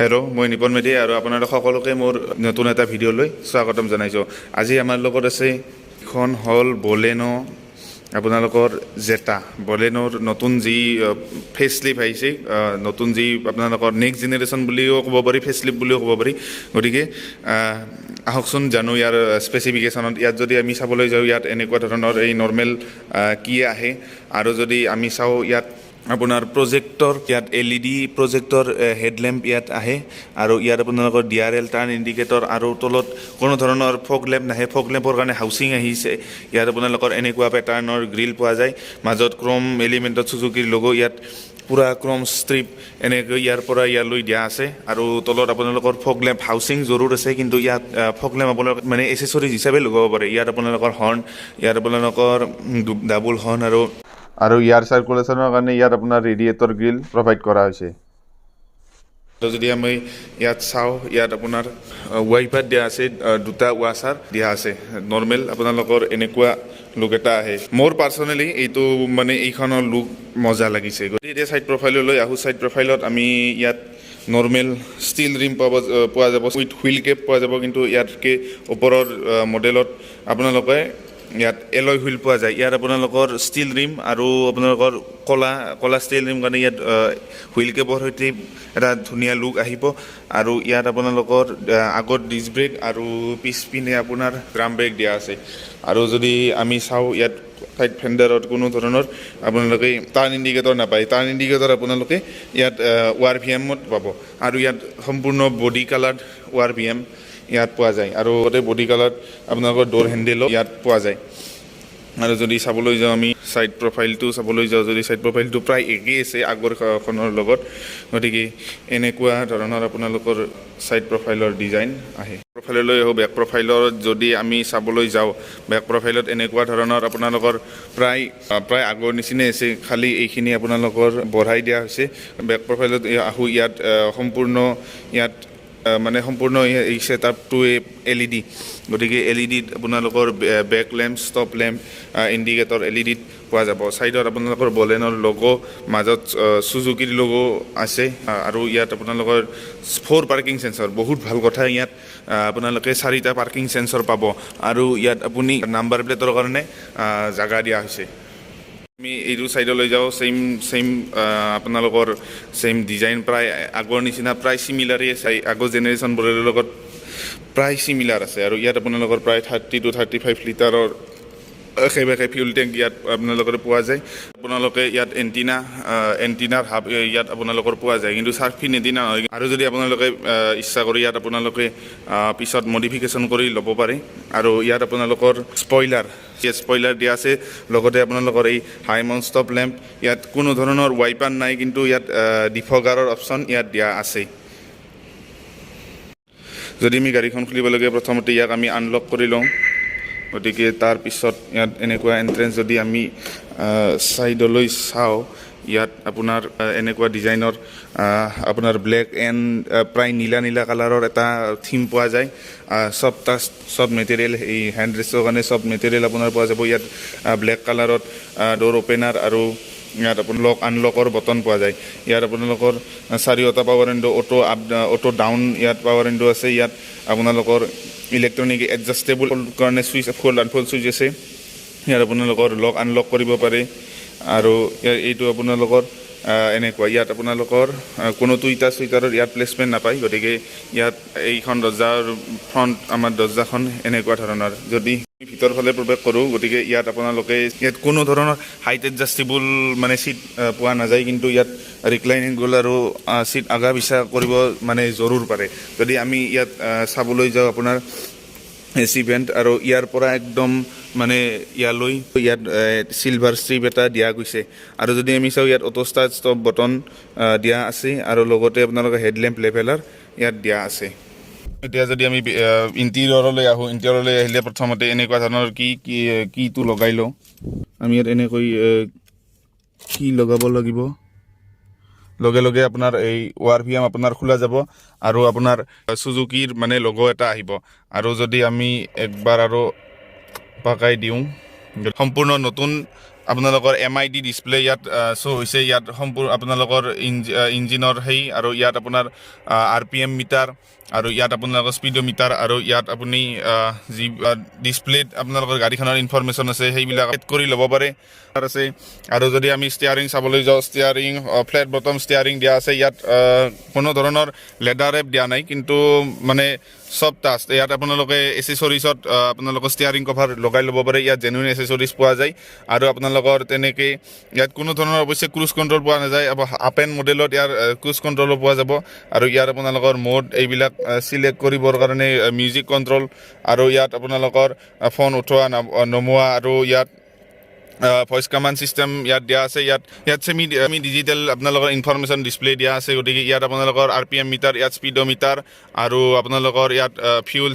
Hello' মই নিপন মেধি আৰু আপোনালোক সকলোকে মোৰ নতুন এটা ভিডিঅ'লৈ স্বাগতম জনাইছোঁ। আজি আমাৰ লগত আছে এখন হ'ল বলেনো আপোনালোকৰ জেটা। বলেনোৰ নতুন যি ফেচলিপ আহিছে, নতুন যি আপোনালোকৰ নেক্সট জেনেৰেশ্যন বুলিও ক'ব পাৰি, ফেচলিপ বুলিও ক'ব পাৰি। গতিকে আহকচোন জানো ইয়াৰ স্পেচিফিকেশ্যনত। ইয়াত যদি আমি চাবলৈ যাওঁ, ইয়াত এনেকুৱা ধৰণৰ এই নৰ্মেল কি আহে, আৰু যদি আমি চাওঁ ইয়াত আপোনাৰ প্ৰজেক্টৰ, ইয়াত LED প্ৰজেক্টৰ হেডলেম্প ইয়াত আহে, আৰু ইয়াত আপোনালোকৰ DRL টাৰ্ণ ইণ্ডিকেটৰ, আৰু তলত কোনো ধৰণৰ ফগ লেম্প নাহে। ফগ লেম্পৰ কাৰণে হাউচিং আহিছে। ইয়াত আপোনালোকৰ এনেকুৱা পেটাৰ্ণৰ গ্ৰিল পোৱা যায়, মাজত ক্ৰম এলিমেণ্টত চুজুকিৰ লোগো, ইয়াত পূৰা ক্ৰম ষ্ট্ৰিপ এনেকৈ ইয়াৰ পৰা ইয়ালৈ দিয়া আছে। আৰু তলত আপোনালোকৰ ফগ লেম্প হাউচিং জৰুৰ আছে, কিন্তু ইয়াত ফগ লেম্প আপোনালোক মানে এচেচৰিজ হিচাপে লগাব পাৰে। ইয়াত আপোনালোকৰ হৰ্ণ, ইয়াত আপোনালোকৰ ডাবল হৰ্ণ, আৰু ইয়াৰ চাৰ্কুলেশ্যনৰ কাৰণে ইয়াত আপোনাৰ ৰেডিয়েটৰ গ্ৰিল প্ৰভাইড কৰা হৈছে। যদি আমি ইয়াত চাওঁ, ইয়াত আপোনাৰ ৱাইপাৰ দিয়া আছে, দুটা ৱাছাৰ দিয়া আছে। নৰ্মেল আপোনালোকৰ এনেকুৱা লুক এটা আহে। মোৰ পাৰ্চনেলি এইটো মানে এইখনৰ লুক মজা লাগিছে। গতিকে এতিয়া ছাইড প্ৰফাইললৈ আহোঁ। ছাইড প্ৰফাইলত আমি ইয়াত নৰ্মেল ষ্টীল ৰিম পোৱা যাব, উইথ হুইল কেপ পোৱা যাব, কিন্তু ইয়াতকৈ ওপৰৰ মডেলত আপোনালোকে ইয়াত এলয় হুইল পোৱা যায়। ইয়াত আপোনালোকৰ ষ্টীল ৰিম আৰু আপোনালোকৰ কলা ষ্টীল ৰিম কাৰণে ইয়াত হুইল কেপৰ সৈতে এটা ধুনীয়া লুক আহিব। আৰু ইয়াত আপোনালোকৰ আগত ডিস্ক ব্ৰেক আৰু পিছপিনে আপোনাৰ ড্ৰাম ব্ৰেক দিয়া আছে। আৰু যদি আমি চাওঁ, ইয়াত ছাইড ফেণ্ডাৰত কোনো ধৰণৰ আপোনালোকে টাৰ্ণ ইণ্ডিকেটৰ নাপায়। টাৰ্ণ ইণ্ডিকেটৰ আপোনালোকে ইয়াত ORVM-ত পাব, আৰু ইয়াত সম্পূৰ্ণ বডি কালাৰ্ড ORVM ইয়াত পোৱা যায়, আৰু গোটেই বডি কালাৰত আপোনালোকৰ ড'ৰ হেণ্ডেলো ইয়াত পোৱা যায়। আৰু যদি চাবলৈ যাওঁ, আমি ছাইড প্ৰফাইলটো চাবলৈ যাওঁ, যদি ছাইড প্ৰফাইলটো প্ৰায় একেই আছে আগৰখনৰ লগত। গতিকে এনেকুৱা ধৰণৰ আপোনালোকৰ ছাইড প্ৰফাইলৰ ডিজাইন আহে। প্ৰফাইললৈ আহোঁ। বেক প্ৰফাইলত যদি আমি চাবলৈ যাওঁ, বেক প্ৰফাইলত এনেকুৱা ধৰণৰ আপোনালোকৰ প্ৰায় আগৰ নিচিনাই আছে, খালি এইখিনি আপোনালোকৰ বঢ়াই দিয়া হৈছে। বেক প্ৰফাইলত আহোঁ। ইয়াত সম্পূৰ্ণ এই ছেটআপটোৱে LED। গতিকে LEDত আপোনালোকৰ back lamp, stop lamp, indicator LEDত পোৱা যাব। ছাইডত আপোনালোকৰ বলেনৰ লগো, মাজত চুজুকিৰ লগো আছে, আৰু ইয়াত আপোনালোকৰ 4 পাৰ্কিং চেঞ্চৰ। বহুত ভাল কথা, ইয়াত আপোনালোকে 4টা পাৰ্কিং চেঞ্চৰ পাব, আৰু ইয়াত আপুনি নাম্বাৰ প্লেটৰ কাৰণে জাগা দিয়া হৈছে। আমি এইটো ছাইডলৈ যাওঁ। ছেইম আপোনালোকৰ ছেইম ডিজাইন, প্ৰায় আগৰ নিচিনা, প্ৰায় চিমিলাৰেই আছে। আগৰ জেনেৰেশ্যনবোৰৰ লগত প্ৰায় চিমিলাৰ আছে। আৰু ইয়াত আপোনালোকৰ প্ৰায় 30 to 35 লিটাৰৰ সেইভাগে ফিউল টেংক ইয়াত আপোনালোকৰ পোৱা যায়। আপোনালোকে ইয়াত এণ্টিনাৰ হাব ইয়াত আপোনালোকৰ পোৱা যায়, কিন্তু চাৰ্ফিন এণ্টিনা নহয়। আৰু যদি আপোনালোকে ইচ্ছা কৰি ইয়াত আপোনালোকে পিছত মডিফিকেশ্যন কৰি ল'ব পাৰে। আৰু ইয়াত আপোনালোকৰ স্পইলাৰ দিয়া আছে, লগতে আপোনালোকৰ এই হাই মাউণ্ট ষ্টপ লেম্প। ইয়াত কোনো ধৰণৰ ৱাইপাৰ নাই, কিন্তু ইয়াত ডিফগাৰৰ অপশ্যন ইয়াত দিয়া আছে। যদি আমি গাড়ীখন খুলিবলগীয়া, প্ৰথমতে ইয়াক আমি আনলক কৰি লওঁ। গতিকে তাৰপিছত ইয়াত এনেকুৱা এণ্ট্ৰেঞ্চ। যদি আমি ছাইডলৈ চাওঁ, ইয়াত আপোনাৰ এনেকুৱা ডিজাইনৰ আপোনাৰ ব্লেক এণ্ড প্ৰায় নীলা কালাৰৰ এটা থিম পোৱা যায়। চব মেটেৰিয়েল, এই হেণ্ড ৰেষ্টৰ কাৰণে চব মেটেৰিয়েল আপোনাৰ পোৱা যাব। ইয়াত ব্লেক কালাৰত ড'ৰ অ'পেনাৰ, আৰু ইয়াত আপোনালোক আনলকৰ বটন পোৱা যায়। ইয়াত আপোনালোকৰ 4টা পাৱাৰ উইণ্ডো, অটো ডাউন ইয়াত পাৱাৰ উইণ্ডো আছে। ইয়াত আপোনালোকৰ ইলেক্ট্ৰনিক এডজাষ্টেবল কাৰণে চুইচ, ফ'ল্ড আনফ'ল্ড চুইচ আছে। ইয়াত আপোনালোকৰ লক আনলক কৰিব পাৰে। আৰু এইটো আপোনালোকৰ এনেকুৱা, ইয়াত আপোনালোকৰ কোনো চুইটাৰৰ ইয়াত প্লেচমেণ্ট নাপায়। গতিকে ইয়াত এইখন দৰ্জাৰ ফ্ৰণ্ট, আমাৰ দৰ্জাখন এনেকুৱা ধৰণৰ। যদি ভিতৰ ফালে প্ৰৱেশ কৰোঁ, গতিকে ইয়াত আপোনালোকে ইয়াত কোনো ধৰণৰ হাইট এডজাষ্টেবল মানে ছিট পোৱা নাযায়, কিন্তু ইয়াত ৰিক্লাইনিং আৰু ছিট আগা পিছা কৰিব মানে জৰুৰ পাৰে। যদি আমি ইয়াত চাবলৈ যাওঁ, আপোনাৰ AC ভেণ্ট, আৰু ইয়াৰ পৰা একদম মানে ইয়ালৈ ইয়াত চিলভাৰ ষ্ট্ৰিপ এটা দিয়া গৈছে। আৰু যদি আমি চাওঁ, ইয়াত অটো ষ্টাৰ্ট ষ্টপ বটন দিয়া আছে, আৰু লগতে আপোনালোকৰ হেডলেম্প লেভেলাৰ ইয়াত দিয়া আছে। এতিয়া যদি আমি ইণ্টেৰিয়ৰলৈ আহোঁ, ইণ্টেৰিয়ৰলৈ আহিলে প্ৰথমতে এনেকুৱা ধৰণৰ কিটো লগাই লওঁ। আমি ইয়াত এনেকৈ কি লগাব লাগিব। লগে আপোনাৰ এই ORVM আপোনাৰ খোলা যাব, আৰু আপোনাৰ চুজুকিৰ মানে লগো এটা আহিব। আৰু যদি আমি একবাৰ আৰু পাকাই দিওঁ, সম্পূৰ্ণ নতুন আপোনালোকৰ MID ডিছপ্লে ইয়াত শ্ব' হৈছে ইয়াত সম্পূৰ্ণ আপোনালোকৰ ইঞ্জিনৰ সেই আৰু ইয়াত আপোনাৰ RPM মিটাৰ আৰু ইয়াত আপোনালোকৰ স্পীডোমিটাৰ আৰু ইয়াত আপুনি যি ডিছপ্লেত আপোনালোকৰ গাড়ীখনৰ ইনফৰমেশ্যন আছে সেইবিলাক এড কৰি ল'ব পাৰে আছে আৰু যদি আমি ষ্টিয়াৰিং চাবলৈ যাওঁ ষ্টিয়াৰিং ফ্লেট বটম ষ্টিয়াৰিং দিয়া আছে ইয়াত কোনো ধৰণৰ লেডাৰ এপ দিয়া নাই কিন্তু মানে সব টাষ্ট ইয়াত আপোনালোকে এচেসৰিজত আপোনালোকৰ ষ্টিয়াৰিং কভাৰ লগাই ল'ব পাৰে ইয়াত জেনুইন এচেসৰিজ পোৱা যায় আৰু আপোনালোকৰ তেনেকৈ ইয়াত কোনো ধৰণৰ অৱশ্যে ক্ৰুজ কণ্ট্ৰল পোৱা নাযায় আপ এণ্ড মডেলত ইয়াৰ ক্ৰুজ কণ্ট্ৰলো পোৱা যাব আৰু ইয়াত আপোনালোকৰ মোড এইবিলাক চিলেক্ট কৰিবৰ কাৰণে মিউজিক কণ্ট্ৰল আৰু ইয়াত আপোনালোকৰ ফোন উঠোৱা নমোৱা আৰু ইয়াত ভইচ কমাণ্ড চিষ্টেম ইয়াত দিয়া আছে ইয়াত সেমি ডিজিটেল আপোনালোকৰ ইনফৰমেশ্যন ডিছপ্লে দিয়া আছে গতিকে ইয়াত আপোনালোকৰ RPM মিটাৰ ইয়াত স্পীডোমিটাৰ আৰু আপোনালোকৰ ইয়াত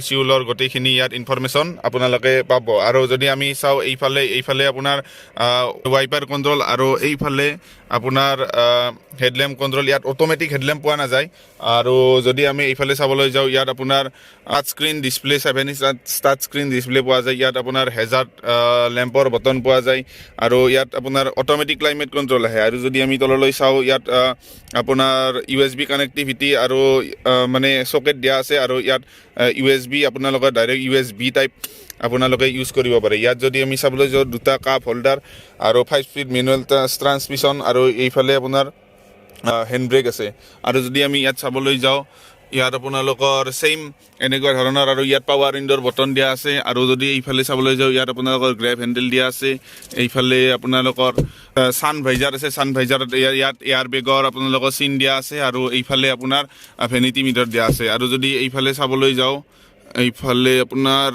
চিউলৰ গোটেইখিনি ইয়াত ইনফৰমেশ্যন আপোনালোকে পাব আৰু যদি আমি চাওঁ এইফালে আপোনাৰ ৱাইপাৰ কণ্ট্ৰল আৰু এইফালে আপোনাৰ হেডলেম্প কণ্ট্ৰল ইয়াত অট'মেটিক হেডলেম্প পোৱা নাযায় আৰু যদি আমি এইফালে চাবলৈ যাওঁ ইয়াত আপোনাৰ touch screen display 7 inch touch screen display পোৱা যায় ইয়াত আপোনাৰ হেজাৰ্ড লেম্পৰ বটন পোৱা যায় আৰু ইয়াত আপোনাৰ অট'মেটিক ক্লাইমেট কণ্ট্ৰল আহে আৰু যদি আমি তললৈ চাওঁ ইয়াত আপোনাৰ USB কানেক্টিভিটি আৰু মানে চকেট দিয়া আছে আৰু ইয়াত USB আপোনালোকৰ ডাইৰেক্ট USB টাইপ আপোনালোকে ইউজ কৰিব পাৰে ইয়াত যদি আমি চাবলৈ যাওঁ দুটা কাপ হোল্ডাৰ আৰু 5 স্পীড মেনুৱেল ট্ৰান্সমিশ্যন আৰু এইফালে আপোনাৰ হেণ্ড ব্ৰেক আছে আৰু যদি আমি ইয়াত চাবলৈ যাওঁ ইয়াত আপোনালোকৰ সেম এনেকুৱা ধৰণৰ আৰু ইয়াত পাৱাৰ উইণ্ডৰ বটন দিয়া আছে আৰু যদি এইফালে চাবলৈ যাওঁ ইয়াত আপোনালোকৰ গ্ৰেব হেণ্ডেল দিয়া আছে এইফালে আপোনালোকৰ ছান ভাইজাৰ আছে ছান ভাইজাৰত ইয়াত এয়াৰ বেগৰ আপোনালোকৰ চিন দিয়া আছে আৰু এইফালে আপোনাৰ ভেনিটি মিটাৰ দিয়া আছে আৰু যদি এইফালে চাবলৈ যাওঁ এইফালে আপোনাৰ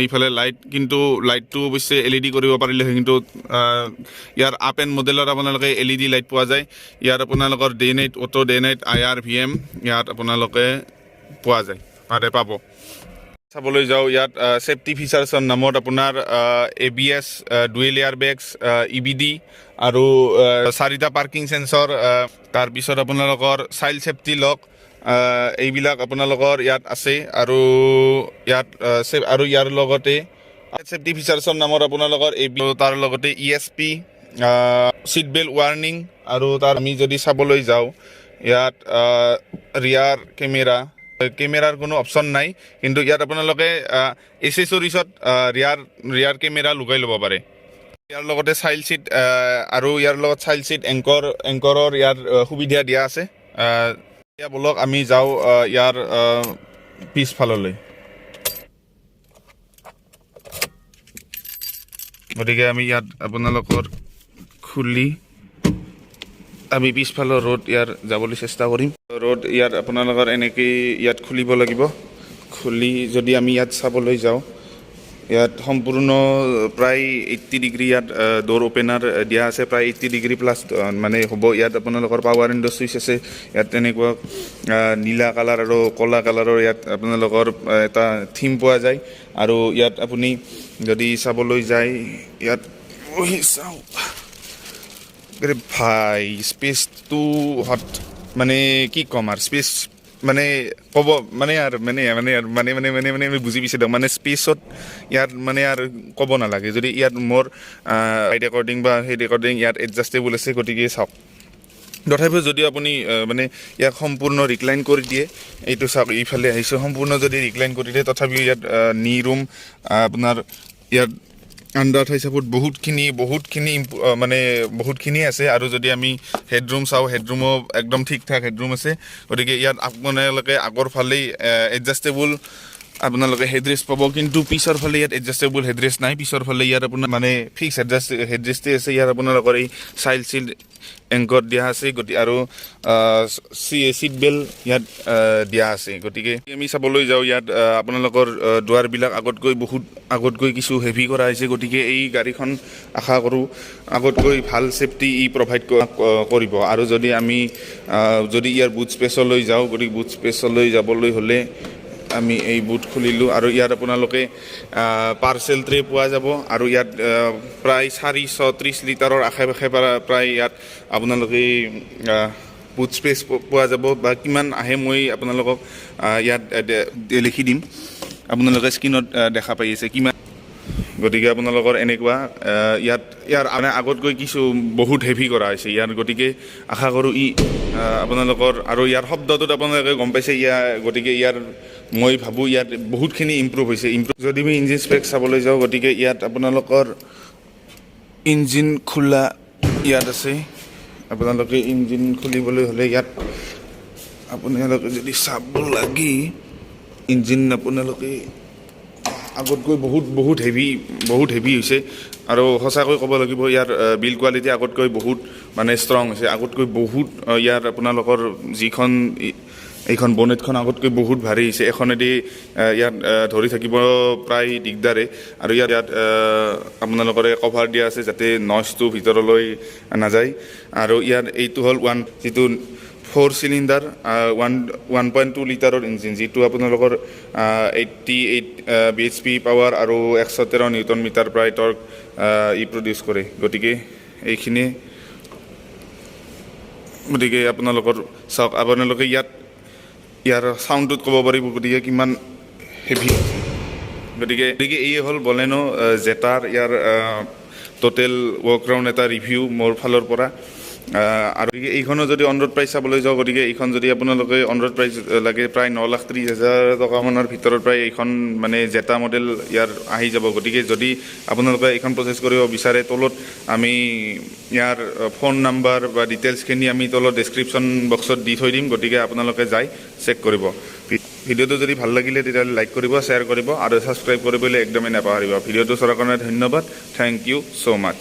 এইফালে লাইট কিন্তু লাইটটো অৱশ্যে LED কৰিব পাৰিলে কিন্তু ইয়াৰ আপ এণ্ড মডেলত আপোনালোকে LED লাইট পোৱা যায় ইয়াত আপোনালোকৰ day night auto day night IR VM ইয়াত আপোনালোকে পোৱা যায় পাব চাবলৈ যাওঁ ইয়াত সেফটি ফিচাৰ্ছৰ নামত আপোনাৰ ABS dual air bags EBD আৰু 4টা পাৰ্কিং সেন্সৰ তাৰপিছত আপোনালোকৰ চাইল্ড সেফটি লক এইবিলাক আপোনালোকৰ ইয়াত আছে আৰু ইয়াৰ লগতে সেফটি ফিচাৰ্ছৰ নামত আপোনালোকৰ তাৰ লগতে ESP চিট বেল্ট ৱাৰ্ণিং আৰু তাৰ আমি যদি চাবলৈ যাওঁ ইয়াত ৰিয়াৰ কেমেৰাৰ কোনো অপশ্যন নাই কিন্তু ইয়াত আপোনালোকে এচেসৰিজত ৰিয়াৰ কেমেৰা লগাই ল'ব পাৰে ইয়াৰ লগতে চাইল্ড চিট আৰু ইয়াৰ লগত চাইল্ড চিট এংকৰৰ ইয়াৰ সুবিধা দিয়া আছে এতিয়া বলক আমি যাওঁ ইয়াৰ পিছফাললৈ গতিকে আমি ইয়াত আপোনালোকৰ খুলি আমি পিছফালৰ ৰোড ইয়াৰ যাবলৈ চেষ্টা কৰিম ৰোড ইয়াত আপোনালোকৰ এনেকৈ ইয়াত খুলিব লাগিব খুলি যদি আমি ইয়াত চাবলৈ যাওঁ ইয়াত সম্পূৰ্ণ প্ৰায় 80 ডিগ্ৰী ইয়াত ডোৰ ওপেনাৰ দিয়া আছে প্ৰায় 80 ডিগ্ৰী প্লাছ মানে হ'ব ইয়াত আপোনালোকৰ পাৱাৰ উইণ্ডো চুইচ আছে ইয়াত তেনেকুৱা নীলা কালাৰ আৰু ক'লা কালাৰৰ ইয়াত আপোনালোকৰ এটা থিম পোৱা যায় আৰু ইয়াত আপুনি যদি চাবলৈ যায় ইয়াত চাওঁ ভাই স্পেচটো হট মানে কি ক'ম আৰু স্পেচ মানে ক'ব মানে আমি বুজি পাইছোঁ দিয়ক মানে স্পেচত ইয়াত মানে আৰু ক'ব নালাগে যদি ইয়াত মোৰ ৰেকৰ্ডিং বা সেই ৰেকৰ্ডিং ইয়াত এডজাষ্টেবল আছে গতিকে চাওক তথাপিও যদি আপুনি মানে ইয়াক সম্পূৰ্ণ ৰিক্লাইন কৰি দিয়ে এইটো চাওক এইফালে আহিছোঁ সম্পূৰ্ণ যদি ৰিক্লাইন কৰি দিয়ে তথাপিও ইয়াত নি ৰুম আপোনাৰ ইয়াত আণ্ডাৰ হিচাপত বহুতখিনি আছে আৰু যদি আমি হেডৰুম চাওঁ হেডৰুমো একদম ঠিক ঠাক হেডৰুম আছে গতিকে ইয়াত আপোনালোকে আগৰ ফালেই এডজাষ্টেবল আপোনালোকে হেডৰেষ্ট পাব কিন্তু পিছৰ ফালে ইয়াত এডজাষ্টেবল হেডৰেষ্ট নাই পিছৰ ফালে ইয়াত আপোনাৰ মানে ফিক্স হেডৰেষ্টে আছে ইয়াত আপোনালোকৰ এই চাইল্ড চিল্ড এংকৰ দিয়া আছে গতিকে আৰু চিট বেল্ট ইয়াত দিয়া আছে গতিকে আমি চাবলৈ যাওঁ ইয়াত আপোনালোকৰ দুৱাৰবিলাক আগতকৈ কিছু হেভি কৰা হৈছে গতিকে এই গাড়ীখন আশা কৰোঁ আগতকৈ ভাল ছেফটি প্ৰভাইড কৰিব আৰু যদি আমি ইয়াৰ বুট স্পেচলৈ যাওঁ গতিকে বুট স্পেচলৈ যাবলৈ হ'লে আমি এই বুট খুলিলোঁ আৰু ইয়াত আপোনালোকে পাৰ্চেল ট্ৰে পোৱা যাব আৰু ইয়াত প্ৰায় 430 লিটাৰৰ আশে পাশে প্ৰায় ইয়াত আপোনালোকে বুট স্পেচ পোৱা যাব বা কিমান আহে মই আপোনালোকক ইয়াত লিখি দিম আপোনালোকে স্ক্ৰীণত দেখা পাই আছে কিমান গতিকে আপোনালোকৰ এনেকুৱা ইয়াৰ আগতকৈ কিছু বহুত হেভি কৰা হৈছে ইয়াৰ গতিকে আশা কৰোঁ আপোনালোকৰ আৰু ইয়াৰ শব্দটোত আপোনালোকে গম পাইছে গতিকে মই ভাবোঁ ইয়াত বহুতখিনি ইম্প্ৰুভ হৈছে যদি আমি ইঞ্জিন স্পেক চাবলৈ যাওঁ গতিকে ইয়াত আপোনালোকৰ ইঞ্জিন খোলা ইয়াত আছে আপোনালোকে ইঞ্জিন খুলিবলৈ হ'লে ইয়াত আপোনালোকে যদি চাব লাগে ইঞ্জিন আপোনালোকে আগতকৈ বহুত হেভি হৈছে আৰু সঁচাকৈ ক'ব লাগিব ইয়াৰ বিল কোৱালিটি আগতকৈ বহুত মানে ষ্ট্ৰং হৈছে আগতকৈ বহুত ইয়াৰ আপোনালোকৰ যিখন এইখন বনেটখন আগতকৈ বহুত ভাৰী হৈছে এখনেদি ইয়াত ধৰি থাকিব প্ৰায় দিগদাৰে আৰু ইয়াত আপোনালোকৰে কভাৰ দিয়া আছে যাতে নইজটো ভিতৰলৈ নাযায় আৰু ইয়াত এইটো হ'ল যিটো 4 চিলিণ্ডাৰ 1.2 লিটাৰৰ ইঞ্জিন যিটো আপোনালোকৰ 88 bhp পাৱাৰ আৰু 113 নিউটন মিটাৰ প্ৰায় টৰ্ক প্ৰডিউচ কৰে গতিকে আপোনালোকৰ চাওক আপোনালোকে ইয়াৰ চাউণ্ডটোত ক'ব পাৰিব গতিকে কিমান হেভি গতিকে এই হ'ল বলেনো জেটাৰ ইয়াৰ টোটেল ৱৰ্কৰাউণ্ড এটা ৰিভিউ মোৰ ফালৰ পৰা আৰু এইখনো যদি অন ৰোড প্ৰাইচ চাবলৈ যাওঁ গতিকে এইখন যদি আপোনালোকে অন ৰোড প্ৰাইচ লাগে প্ৰায় 9,30,000 টকা মানৰ ভিতৰত প্ৰায় এইখন মানে জেটা মডেল ইয়াৰ আহি যাব গতিকে যদি আপোনালোকে এইখন প্ৰচেছ কৰিব বিচাৰে তলত আমি ইয়াৰ ফোন নাম্বাৰ বা ডিটেইলছখিনি আমি তলত ডেছক্ৰিপশ্যন বক্সত দি থৈ দিম গতিকে আপোনালোকে যাই চেক কৰিব ভিডিঅ'টো যদি ভাল লাগিলে তেতিয়াহ'লে লাইক কৰিব শ্বেয়াৰ কৰিব আৰু ছাবস্ক্ৰাইব কৰিবলৈ একদমেই নাপাহৰিব ভিডিঅ'টো চোৱাৰ কাৰণে ধন্যবাদ থেংক ইউ ছ' মাছ